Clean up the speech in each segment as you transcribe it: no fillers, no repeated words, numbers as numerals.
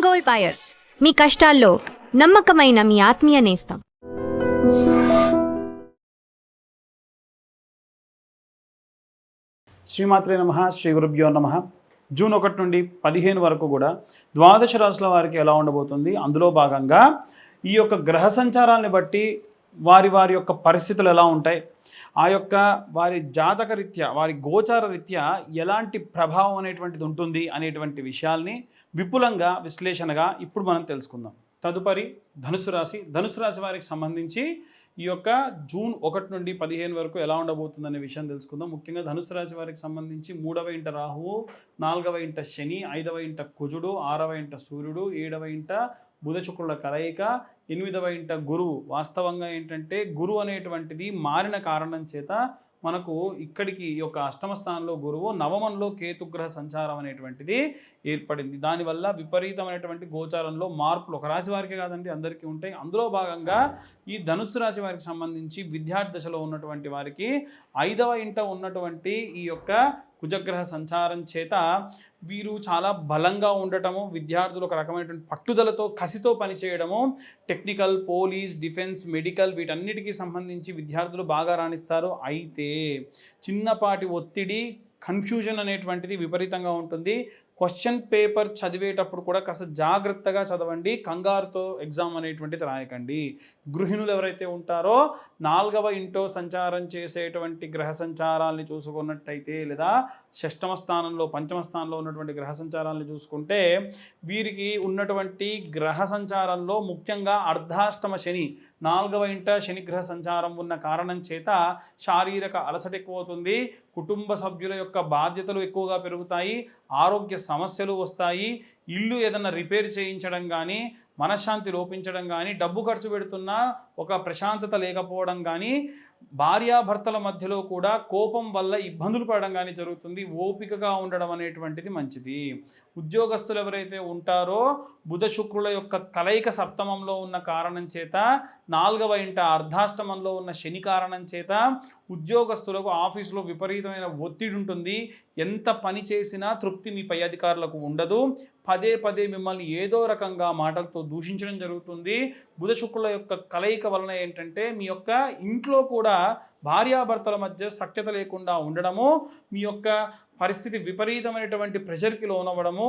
Gold buyers, మీ కష్టాల్లో నమ్మకమైన మీ ఆత్మీయ నేస్తం. శ్రీమాత్రే నమః. శ్రీ గురుభ్యో నమః. జూన్ 1 నుండి 15 వరకు కూడా ద్వాదశ రాశుల వారికి ఎలా ఉండబోతుంది, అందులో భాగంగా ఈ యొక్క గ్రహ సంచారాన్ని బట్టి వారి వారి యొక్క పరిస్థితులు ఎలా ఉంటాయి, ఆ యొక్క వారి జాతక రీత్యా వారి గోచార రీత్యా ఎలాంటి ప్రభావం అనేటువంటిది ఉంటుంది అనేటువంటి విషయాల్ని విపులంగా విశ్లేషణగా ఇప్పుడు మనం తెలుసుకుందాం. తదుపరి ధనుసు రాశి వారికి సంబంధించి ఈ యొక్క జూన్ 1 నుండి 15 వరకు ఎలా ఉండబోతుందనే విషయం తెలుసుకుందాం. ముఖ్యంగా ధనుసు రాశి వారికి సంబంధించి 3వ ఇంట రాహువు, 4వ ఇంట శని, 5వ ఇంట కుజుడు, 6వ ఇంట సూర్యుడు, 7వ ఇంట బుధ శుక్రుల కలయిక, 8వ ఇంట గురువు. వాస్తవంగా ఏంటంటే గురువు అనేటువంటిది మారిన కారణం చేత మనకు ఇక్కడికి ఈ యొక్క అష్టమ స్థానంలో గురువు, నవమంలో కేతుగ్రహ సంచారం అనేటువంటిది ఏర్పడింది. దానివల్ల విపరీతమైనటువంటి గోచారంలో మార్పులు ఒక రాశి వారికే కాదండి, అందరికీ ఉంటాయి. అందులో భాగంగా ఈ ధనుస్సు రాశి వారికి సంబంధించి విద్యార్థి దశలో ఉన్నటువంటి వారికి 5వ ఇంట ఉన్నటువంటి ఈ యొక్క కుజగ్రహ సంచారం చేత వీరు చాలా బలంగా ఉండటము, విద్యార్థులు ఒక రకమైనటువంటి పట్టుదలతో కసితో పనిచేయడము, టెక్నికల్, పోలీస్, డిఫెన్స్, మెడికల్ వీటన్నిటికీ సంబంధించి విద్యార్థులు బాగా రాణిస్తారు. అయితే చిన్నపాటి ఒత్తిడి, కన్ఫ్యూజన్ అనేటువంటిది విపరీతంగా ఉంటుంది. క్వశ్చన్ పేపర్ చదివేటప్పుడు కూడా కాస్త జాగ్రత్తగా చదవండి, కంగారుతో ఎగ్జామ్ అనేటువంటిది రాయకండి. గృహిణులు ఎవరైతే ఉంటారో 4వ ఇంటో సంచారం చేసేటువంటి గ్రహ సంచారాల్ని చూసుకున్నట్టయితే, లేదా షష్టమ స్థానంలో, పంచమ స్థానంలో ఉన్నటువంటి గ్రహ సంచారాలను చూసుకుంటే వీరికి ఉన్నటువంటి గ్రహ సంచారంలో ముఖ్యంగా అర్ధాష్టమ శని, 4వ ఇంట శనిగ్రహ సంచారం ఉన్న కారణం చేత శారీరక అలసట ఎక్కువ అవుతుంది, కుటుంబ సభ్యుల యొక్క బాధ్యతలు ఎక్కువగా పెరుగుతాయి, ఆరోగ్య సమస్యలు వస్తాయి, ఇల్లు ఏదన్నా రిపేర్ చేయించడం కానీ, మనశ్శాంతి లోపించడం కానీ, డబ్బు ఖర్చు పెడుతున్నా ఒక ప్రశాంతత లేకపోవడం కానీ, భార్యాభర్తల మధ్యలో కూడా కోపం వల్ల ఇబ్బందులు పడడం కానీ జరుగుతుంది. ఓపికగా ఉండడం అనేటువంటిది మంచిది. ఉద్యోగస్తులు ఎవరైతే ఉంటారో బుధ శుక్రుల యొక్క కలయిక సప్తమంలో ఉన్న కారణం చేత, 4వ ఇంట అర్ధాష్టమంలో ఉన్న శని కారణం చేత ఉద్యోగస్తులకు ఆఫీసులో విపరీతమైన ఒత్తిడి ఉంటుంది. ఎంత పని చేసినా తృప్తి మీ పై అధికారులకు ఉండదు. పదే పదే మిమ్మల్ని ఏదో రకంగా మాటలతో దూషించడం జరుగుతుంది. బుధ శుక్రుల యొక్క కలయిక వలన ఏంటంటే మీ యొక్క ఇంట్లో కూడా భార్యాభర్తల మధ్య సఖ్యత లేకుండా ఉండడము, మీ యొక్క పరిస్థితి విపరీతమైనటువంటి ప్రెషర్కి లోనవ్వడము,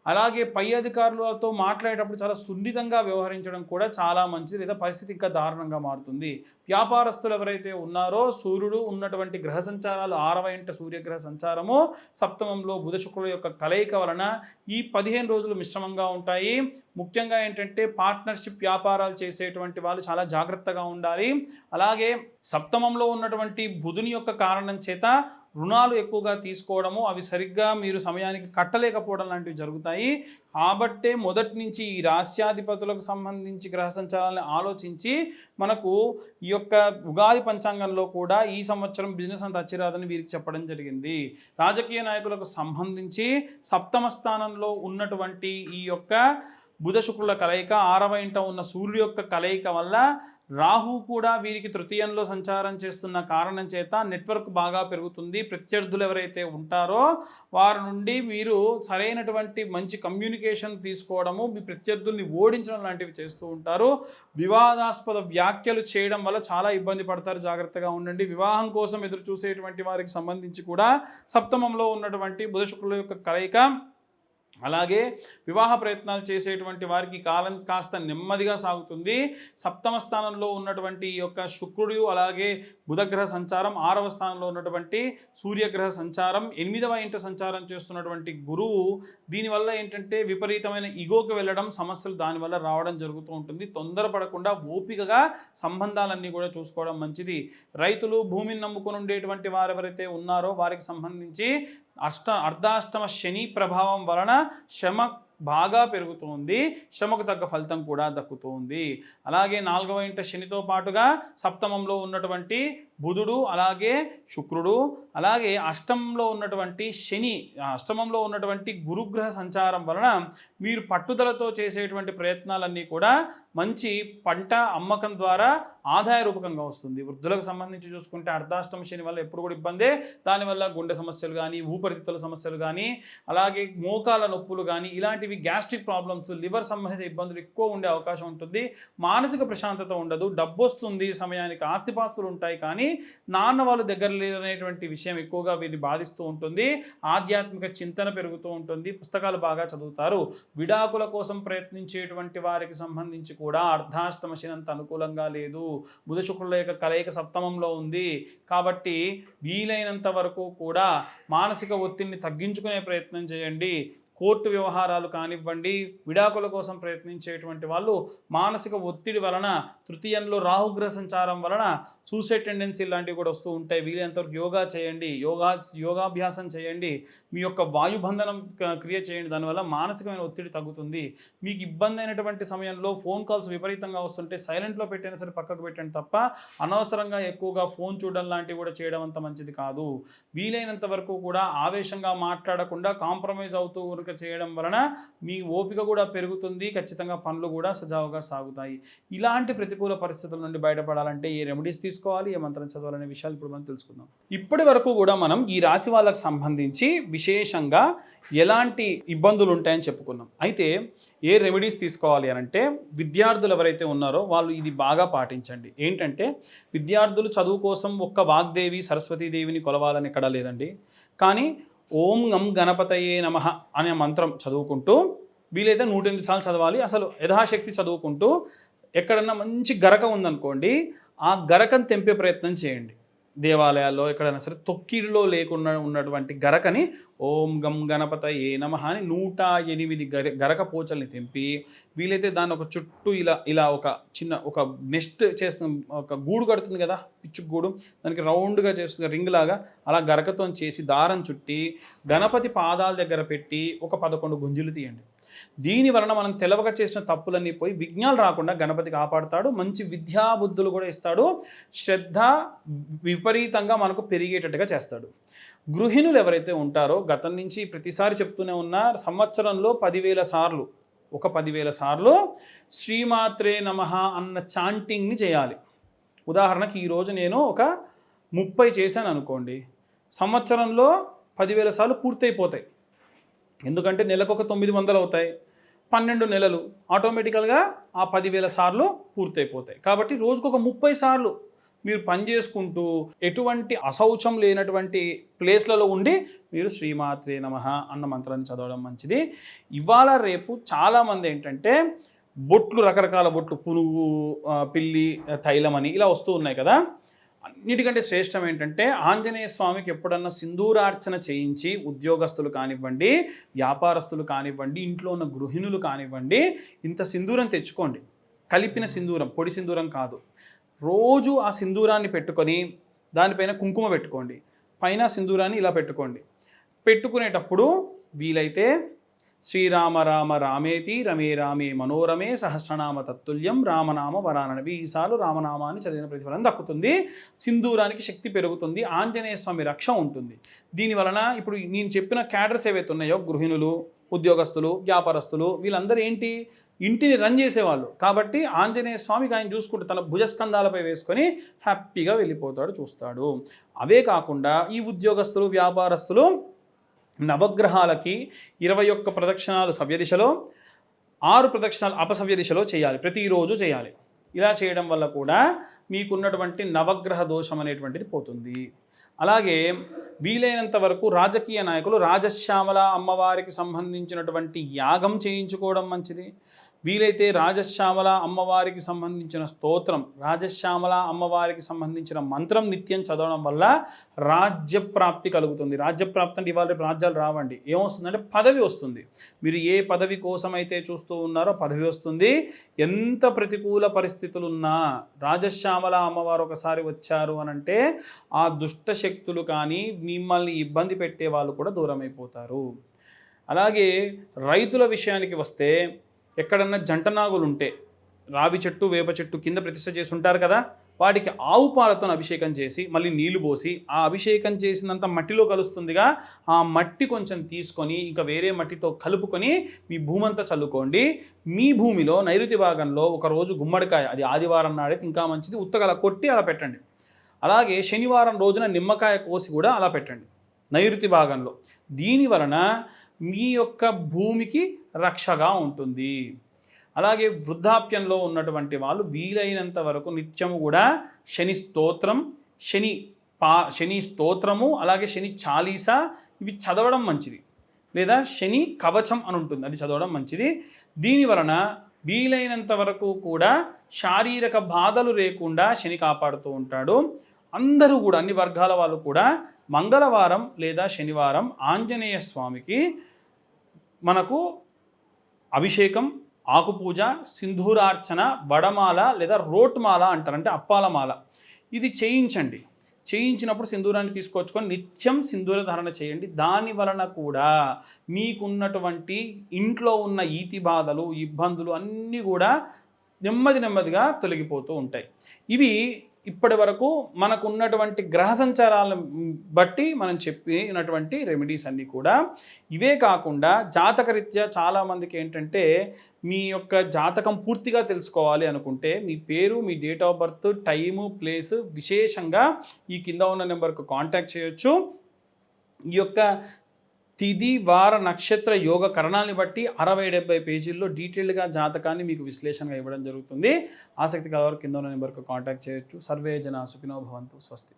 అలాగే పై అధికారులతో మాట్లాడేటప్పుడు చాలా సున్నితంగా వ్యవహరించడం కూడా చాలా మంచిది, లేదా పరిస్థితి ఇంకా దారుణంగా మారుతుంది. వ్యాపారస్తులు ఎవరైతే ఉన్నారో సూర్యుడు ఉన్నటువంటి గ్రహ సంచారాలు, 6వ ఇంట సూర్యగ్రహ సంచారము, సప్తమంలో బుధ శుక్రుల యొక్క కలయిక వలన ఈ 15 రోజులు మిశ్రమంగా ఉంటాయి. ముఖ్యంగా ఏంటంటే పార్ట్నర్షిప్ వ్యాపారాలు చేసేటువంటి వాళ్ళు చాలా జాగ్రత్తగా ఉండాలి. అలాగే సప్తమంలో ఉన్నటువంటి బుధుని యొక్క కారణం చేత రుణాలు ఎక్కువగా తీసుకోవడము, అవి సరిగ్గా మీరు సమయానికి కట్టలేకపోవడం లాంటివి జరుగుతాయి. కాబట్టే మొదటి నుంచి ఈ రాశ్యాధిపతులకు సంబంధించి గ్రహ సంచారాలను ఆలోచించి మనకు ఈ యొక్క ఉగాది పంచాంగంలో కూడా ఈ సంవత్సరం బిజినెస్ అంత అచ్చిరాదని వీరికి చెప్పడం జరిగింది. రాజకీయ నాయకులకు సంబంధించి సప్తమ స్థానంలో ఉన్నటువంటి ఈ యొక్క బుధ శుక్రుల కలయిక, 6వ ఇంట ఉన్న సూర్యుడు యొక్క కలయిక వల్ల రాహు కూడా వీరికి తృతీయంలో సంచారం చేస్తున్న కారణం చేత నెట్వర్క్ బాగా పెరుగుతుంది. ప్రత్యర్థులు ఎవరైతే ఉంటారో వారి నుండి మీరు సరైనటువంటి మంచి కమ్యూనికేషన్ తీసుకోవడము, మీ ప్రత్యర్థుల్ని ఓడించడం లాంటివి చేస్తూ ఉంటారు. వివాదాస్పద వ్యాఖ్యలు చేయడం వల్ల చాలా ఇబ్బంది పడతారు, జాగ్రత్తగా ఉండండి. వివాహం కోసం ఎదురు చూసేటువంటి వారికి సంబంధించి కూడా సప్తమంలో ఉన్నటువంటి బుధ శుక్రుల యొక్క కలయిక, అలాగే వివాహ ప్రయత్నాలు చేసేటువంటి వారికి కాలం కాస్త నెమ్మదిగా సాగుతుంది. సప్తమ స్థానంలో ఉన్నటువంటి ఈ యొక్క శుక్రుడు, అలాగే బుధగ్రహ సంచారం, 6వ స్థానంలో ఉన్నటువంటి సూర్యగ్రహ సంచారం, 8వ ఇంట సంచారం చేస్తున్నటువంటి గురువు, దీనివల్ల ఏంటంటే విపరీతమైన ఇగోకి వెళ్ళడం, సమస్యలు దానివల్ల రావడం జరుగుతూ ఉంటుంది. తొందరపడకుండా ఓపికగా సంబంధాలన్నీ కూడా చూసుకోవడం మంచిది. రైతులు, భూమిని నమ్ముకొని ఉండేటువంటి వారు ఎవరైతే ఉన్నారో వారికి సంబంధించి అర్ధాష్టమ శని ప్రభావం వలన శ్రమ బాగా పెరుగుతుంది, శ్రమకు తగ్గ ఫలితం కూడా దక్కుతుంది. అలాగే 4వ ఇంట శనితో పాటుగా సప్తమంలో ఉన్నటువంటి బుధుడు అలాగే శుక్రుడు అలాగే అష్టమంలో ఉన్నటువంటి శని, అష్టమంలో ఉన్నటువంటి గురుగ్రహ సంచారం వలన మీరు పట్టుదలతో చేసేటువంటి ప్రయత్నాలన్నీ కూడా మంచి పంట అమ్మకం ద్వారా ఆదాయ రూపకంగా వస్తుంది. వృద్ధులకు సంబంధించి చూసుకుంటే అర్ధాష్టమ శని వల్ల ఎప్పుడు కూడా ఇబ్బందే. దానివల్ల గుండె సమస్యలు కానీ, ఊపిరితిత్తుల సమస్యలు కానీ, అలాగే మోకాల నొప్పులు కానీ, ఇలాంటివి గ్యాస్ట్రిక్ ప్రాబ్లమ్స్, లివర్ సంబంధిత ఇబ్బందులు ఎక్కువ ఉండే అవకాశం ఉంటుంది. మానసిక ప్రశాంతత ఉండదు, డబ్బు వస్తుంది సమయానికి, ఆస్తిపాస్తులు ఉంటాయి, కానీ నాన్న వాళ్ళు దగ్గర లేనటువంటి విషయం ఎక్కువగా వీరిని బాధిస్తూ ఉంటుంది. ఆధ్యాత్మిక చింతన పెరుగుతూ ఉంటుంది, పుస్తకాలు బాగా చదువుతారు. విడాకుల కోసం ప్రయత్నించేటువంటి వారికి సంబంధించి కూడా అర్ధాష్టమ శని అంత అనుకూలంగా లేదు. బుధ శుక్రుల యొక్క కలయిక సప్తమంలో ఉంది. కాబట్టి వీలైనంత వరకు కూడా మానసిక ఒత్తిడిని తగ్గించుకునే ప్రయత్నం చేయండి. కోర్టు వ్యవహారాలు కానివ్వండి, విడాకుల కోసం ప్రయత్నించేటువంటి వాళ్ళు మానసిక ఒత్తిడి వలన, తృతీయంలో రాహుగ్రహ సంచారం వలన సూసైడ్ టెండెన్సీ లాంటివి కూడా వస్తూ ఉంటాయి. వీలైనంతవరకు యోగా చేయండి, యోగాభ్యాసం చేయండి, మీ యొక్క వాయుబంధనం క్రియ చేయండి. దానివల్ల మానసికమైన ఒత్తిడి తగ్గుతుంది. మీకు ఇబ్బంది అయినటువంటి సమయంలో ఫోన్ కాల్స్ విపరీతంగా వస్తుంటే సైలెంట్లో పెట్టైనా సరే పక్కకు పెట్టండి తప్ప అనవసరంగా ఎక్కువగా ఫోన్ చూడడం లాంటివి కూడా చేయడం అంత మంచిది కాదు. వీలైనంత వరకు కూడా ఆవేశంగా మాట్లాడకుండా కాంప్రమైజ్ అవుతూ చేయడం వలన మీ ఓపిక కూడా పెరుగుతుంది, ఖచ్చితంగా పనులు కూడా సజావుగా సాగుతాయి. ఇలాంటి ప్రతికూల పరిస్థితుల నుండి బయటపడాలంటే ఏ రెమెడీస్ తీసుకోవాలి, ఏ మంత్రం చదవాలనే విషయాలు ఇప్పుడు మనం తెలుసుకుందాం. ఇప్పటి వరకు కూడా మనం ఈ రాశి వాళ్ళకు సంబంధించి విశేషంగా ఎలాంటి ఇబ్బందులు ఉంటాయని చెప్పుకున్నాం. అయితే ఏ రెమెడీస్ తీసుకోవాలి అని అంటే, విద్యార్థులు ఎవరైతే ఉన్నారో వాళ్ళు ఇది బాగా పాటించండి. ఏంటంటే, విద్యార్థులు చదువు కోసం ఒక్క వాగ్దేవి సరస్వతీదేవిని కొలవాలని ఎక్కడా లేదండి. కానీ ఓం గం గణపతయే నమః అనే మంత్రం చదువుకుంటూ, వీలైతే 108 సార్లు చదవాలి. అసలు యథాశక్తి చదువుకుంటూ, ఎక్కడన్నా మంచి గరక ఉందనుకోండి, ఆ గరకను తెంపే ప్రయత్నం చేయండి. దేవాలయాల్లో ఎక్కడైనా సరే తొక్కిడిలో లేకుండా ఉన్నటువంటి గరకని ఓం గం గణపతయే నమః అని 108 గరక పోచల్ని తెంపి, వీలైతే దాన్ని ఒక చుట్టూ ఇలా ఒక నెస్ట్ చేస్తున్న ఒక గూడు కడుతుంది కదా, పిచ్చు గూడు, దానికి రౌండ్గా చేస్తుంది రింగ్ లాగా, అలా గరకతో చేసి దారం చుట్టి గణపతి పాదాల దగ్గర పెట్టి ఒక 11 గుంజులు తీయండి. దీని వలన మనం తెలవక చేసిన తప్పులన్నీ పోయి విఘ్నాలు రాకుండా గణపతి కాపాడుతాడు. మంచి విద్యా బుద్ధులు కూడా ఇస్తాడు. శ్రద్ధ విపరీతంగా మనకు పెరిగేటట్టుగా చేస్తాడు. గృహిణులు ఎవరైతే ఉంటారో, గతం నుంచి ప్రతిసారి చెప్తూనే ఉన్న, సంవత్సరంలో 10,000 సార్లు, ఒక 10,000 సార్లు శ్రీమాత్రే నమః అన్న చాంటింగ్ని చేయాలి. ఉదాహరణకి ఈరోజు నేను ఒక 30 చేశాను అనుకోండి, సంవత్సరంలో 10,000 సార్లు పూర్తయిపోతాయి. ఎందుకంటే నెలకు ఒక 900 అవుతాయి, 12 నెలలు ఆటోమేటికల్గా ఆ 10,000 సార్లు పూర్తయిపోతాయి. కాబట్టి రోజుకు ఒక 30 సార్లు మీరు పని చేసుకుంటూ ఎటువంటి అశౌచం లేనటువంటి ప్లేస్లలో ఉండి మీరు శ్రీమాత్రే నమః అన్న మంత్రాన్ని చదవడం మంచిది. ఇవాళ రేపు చాలామంది ఏంటంటే బొట్లు, రకరకాల బొట్లు, పునుగు, పిల్లి, తైలం అని ఇలా వస్తూ ఉన్నాయి కదా. అన్నిటికంటే శ్రేష్టం ఏంటంటే, ఆంజనేయ స్వామికి ఎప్పుడన్నా సింధూరార్చన చేయించి, ఉద్యోగస్తులు కానివ్వండి, వ్యాపారస్తులు కానివ్వండి, ఇంట్లో ఉన్న గృహిణులు కానివ్వండి, ఇంత సింధూరం తెచ్చుకోండి. కలిపిన సింధూరం, పొడి సింధూరం కాదు. రోజు ఆ సింధూరాన్ని పెట్టుకొని దానిపైన కుంకుమ పెట్టుకోండి, పైన సింధూరాన్ని ఇలా పెట్టుకోండి. పెట్టుకునేటప్పుడు వీలైతే శ్రీరామ రామ రామేతి రమే రామే మనోరమే సహస్రనామ తత్తుల్యం రామనామ వరానవి, ఈసార్లు రామనామాన్ని చదివిన ప్రతిఫలం దక్కుతుంది. సింధూరానికి శక్తి పెరుగుతుంది, ఆంజనేయ స్వామి రక్ష ఉంటుంది. దీనివలన ఇప్పుడు నేను చెప్పిన క్యాడర్స్ ఏవైతే ఉన్నాయో, గృహిణులు, ఉద్యోగస్తులు, వ్యాపారస్తులు, వీళ్ళందరూ ఏంటి, ఇంటిని రన్ చేసేవాళ్ళు. కాబట్టి ఆంజనేయ స్వామికి ఆయన చూసుకుంటూ తన భుజస్కంధాలపై వేసుకొని హ్యాపీగా వెళ్ళిపోతాడు, చూస్తాడు. అవే కాకుండా ఈ ఉద్యోగస్తులు, వ్యాపారస్తులు నవగ్రహాలకి 21 ప్రదక్షిణాలు సవ్యదిశలో, 6 ప్రదక్షిణాలు అపసవ్య దిశలో చేయాలి, ప్రతిరోజు చేయాలి. ఇలా చేయడం వల్ల కూడా మీకున్నటువంటి నవగ్రహ దోషం అనేటువంటిది పోతుంది. అలాగే వీలైనంత వరకు రాజకీయ నాయకులు రాజశ్యామల అమ్మవారికి సంబంధించినటువంటి యాగం చేయించుకోవడం మంచిది. వీలైతే రాజశ్యామల అమ్మవారికి సంబంధించిన స్తోత్రం, రాజశ్యామల అమ్మవారికి సంబంధించిన మంత్రం నిత్యం చదవడం వల్ల రాజ్యప్రాప్తి కలుగుతుంది. రాజ్యప్రాప్తి అంటే ఇవాళ రాజ్యాలు రావండి, ఏమొస్తుందంటే పదవి వస్తుంది. మీరు ఏ పదవి కోసం అయితే చూస్తూ ఉన్నారో పదవి వస్తుంది. ఎంత ప్రతికూల పరిస్థితులు ఉన్నా రాజశ్యామల అమ్మవారు ఒకసారి వచ్చారు అనంటే ఆ దుష్ట శక్తులు కానీ, మిమ్మల్ని ఇబ్బంది పెట్టే వాళ్ళు కూడా దూరం అయిపోతారు. అలాగే రైతుల విషయానికి వస్తే, ఎక్కడన్నా జంట నాగులు ఉంటే, రావి చెట్టు, వేప చెట్టు కింద ప్రతిష్ఠ చేసి ఉంటారు కదా, వాటికి ఆవు పాలతో అభిషేకం చేసి మళ్ళీ నీళ్లు పోసి ఆ అభిషేకం చేసినంత మట్టిలో కలుస్తుందిగా, ఆ మట్టి కొంచెం తీసుకొని ఇంకా వేరే మట్టితో కలుపుకొని మీ భూమి అంతా చల్లుకోండి. మీ భూమిలో నైరుతి భాగంలో ఒకరోజు గుమ్మడికాయ, అది ఆదివారం నాడైతే ఇంకా మంచిది, ఉత్తగల కొట్టి అలా పెట్టండి. అలాగే శనివారం రోజున నిమ్మకాయ కోసి కూడా అలా పెట్టండి నైరుతి భాగంలో. దీని వలన మీ యొక్క భూమికి రక్షగా ఉంటుంది. అలాగే వృద్ధాప్యంలో ఉన్నటువంటి వాళ్ళు వీలైనంత వరకు నిత్యము కూడా శని స్తోత్రం, శని స్తోత్రము, అలాగే శని చాలీసా ఇవి చదవడం మంచిది. లేదా శని కవచం అని ఉంటుంది, అది చదవడం మంచిది. దీని వలన వీలైనంత వరకు కూడా శారీరక బాధలు లేకుండా శని కాపాడుతూ ఉంటాడు. అందరూ కూడా అన్ని వర్గాల వాళ్ళు కూడా మంగళవారం లేదా శనివారం ఆంజనేయ స్వామికి మనకు అభిషేకం, ఆకుపూజ, సింధూరార్చన, వడమాల లేదా రోట్మాల అంటారు, అంటే అప్పాల మాల, ఇది చేయించండి. చేయించినప్పుడు సింధూరాన్ని తీసుకొచ్చుకొని నిత్యం సింధూర ధారణ చేయండి. దాని వలన కూడా మీకున్నటువంటి ఇంట్లో ఉన్న ఈతి బాధలు, ఇబ్బందులు అన్నీ కూడా నెమ్మదిగా తొలగిపోతూ ఉంటాయి. ఇవి ఇప్పటి వరకు మనకు ఉన్నటువంటి గ్రహ సంచారాలను బట్టి మనం చెప్పినటువంటి రెమెడీస్ అన్నీ కూడా. ఇవే కాకుండా జాతకరీత్యా చాలామందికి ఏంటంటే మీ యొక్క జాతకం పూర్తిగా తెలుసుకోవాలి అనుకుంటే మీ పేరు, మీ date of birth, time, place విశేషంగా ఈ కింద ఉన్న నెంబర్కు కాంటాక్ట్ చేయొచ్చు. ఈ యొక్క తిథి, వార, నక్షత్ర, యోగ కరణాన్ని బట్టి 60-70 పేజీల్లో డీటెయిల్డ్గా జాతకాన్ని మీకు విశ్లేషణగా ఇవ్వడం జరుగుతుంది. ఆసక్తి కలవారు కింద ఉన్న నెంబర్కు కాంటాక్ట్ చేయొచ్చు. సర్వే జన సుఖినో భవంతు. స్వస్తి.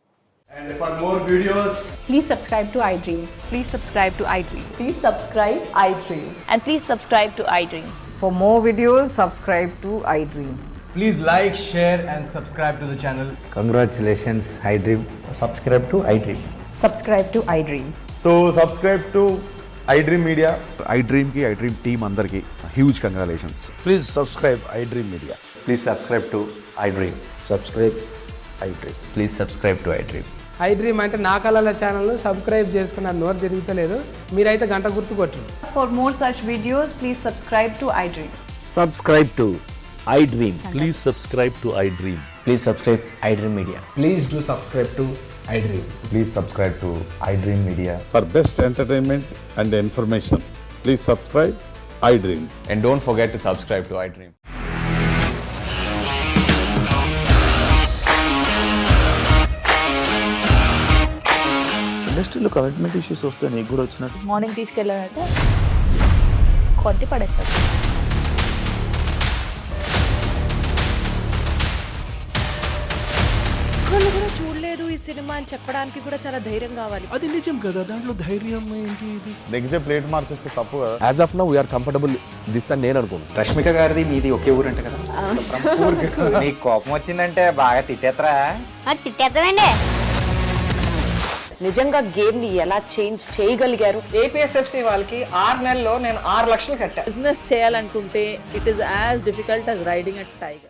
And for more videos, please subscribe to iDream. Please subscribe to iDream. Please subscribe iDream. And please subscribe to iDream. For more videos, subscribe to iDream. please like, share and subscribe to the channel. Congratulations, iDream. Subscribe to iDream. Subscribe to iDream. So subscribe to iDream Media. iDream की iDream team अंदर की huge congratulations. Please subscribe iDream Media. Please subscribe to iDream. Subscribe iDream. Please subscribe to iDream. iDream అంటే నా కళల channel subscribe చేసుకున్నారు, నోరు తిరుగుతలేదు, మీరైతే గంట గుర్తు కొట్టండి. For more such videos, please subscribe to iDream. Subscribe to iDream. Please subscribe to iDream. Please subscribe iDream Media. Please do subscribe to iDream. Please subscribe to iDream Media. For best entertainment and information, please subscribe iDream. And don't forget to subscribe to iDream. ఇండస్ట్రీలో commitment issues వస్తే నీకు కూడా వచ్చినట్టు morning తీసుకెళ్ళాలంటే కొట్టి పడేస్తారు. ఒక్కళ్ళు కూడా చూడలేదు ఈ సినిమా అని చెప్పడానికి కూడా చాలా ధైర్యం కావాలి. అది నిజం కదా, దాంట్లో ధైర్యం ఏంటి? ఇది నెక్స్ట్ డే ప్లేట్ మార్చేస్తే తప్పు కదా. As of now, we are comfortable this అని నేను అనుకుంటున్నాను. రష్మిక గారిది మీది ఒకే ఊరు అంట కదా. నీకు కోపం వచ్చిందంటే బాగా తిట్టేత్తరా? తిట్టేద్దామండి. నిజంగా గేమ్ ని ఎలా చేంజ్ చేయగలిగారు? ఏపీఎస్ఎఫ్సి వాళ్ళకి 6 నెలల్లో నేను 6 లక్షలు కట్టా. బిజినెస్ చేయాలనుకుంటే it is as difficult as riding a tiger.